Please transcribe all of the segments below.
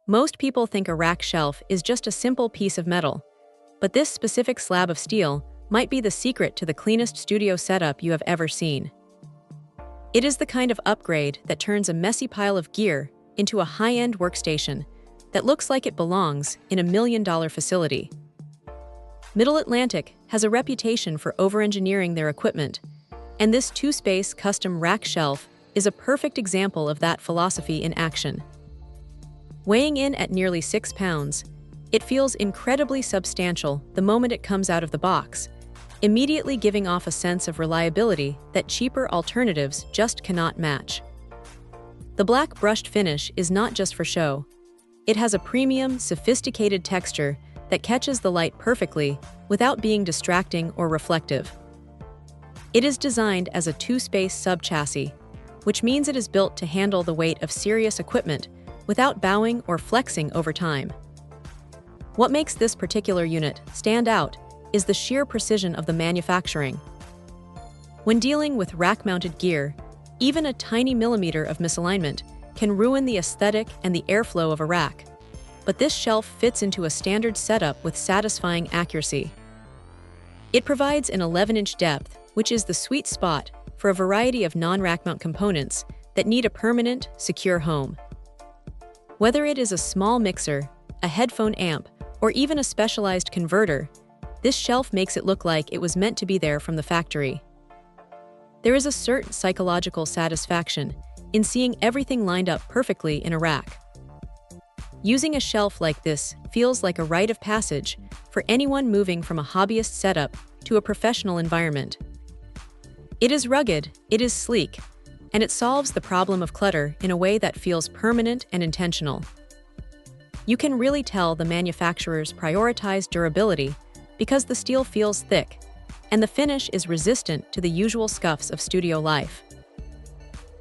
Most people think a rack shelf is just a simple piece of metal, but this specific slab of steel might be the secret to the cleanest studio setup you have ever seen. It is the kind of upgrade that turns a messy pile of gear into a high-end workstation that looks like it belongs in $1 million facility. Middle Atlantic has a reputation for over-engineering their equipment, and this two-space custom rack shelf is a perfect example of that philosophy in action. Weighing in at nearly 6 pounds, it feels incredibly substantial the moment it comes out of the box, immediately giving off a sense of reliability that cheaper alternatives just cannot match. The black brushed finish is not just for show. It has a premium, sophisticated texture that catches the light perfectly without being distracting or reflective. It is designed as a two-space sub-chassis, which means it is built to handle the weight of serious equipment without bowing or flexing over time. What makes this particular unit stand out is the sheer precision of the manufacturing. When dealing with rack-mounted gear, even a tiny millimeter of misalignment can ruin the aesthetic and the airflow of a rack, but this shelf fits into a standard setup with satisfying accuracy. It provides an 11-inch depth, which is the sweet spot for a variety of non-rack mount components that need a permanent, secure home. Whether it is a small mixer, a headphone amp, or even a specialized converter, this shelf makes it look like it was meant to be there from the factory. There is a certain psychological satisfaction in seeing everything lined up perfectly in a rack. Using a shelf like this feels like a rite of passage for anyone moving from a hobbyist setup to a professional environment. It is rugged, it is sleek, and it solves the problem of clutter in a way that feels permanent and intentional. You can really tell the manufacturers prioritize durability because the steel feels thick, and the finish is resistant to the usual scuffs of studio life.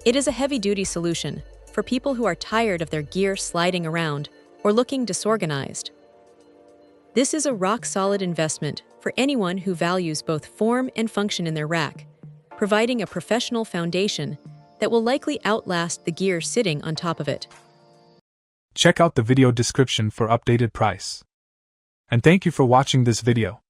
It is a heavy-duty solution for people who are tired of their gear sliding around or looking disorganized. This is a rock-solid investment for anyone who values both form and function in their rack, providing a professional foundation that will likely outlast the gear sitting on top of it. Check out the video description for updated price. And thank you for watching this video.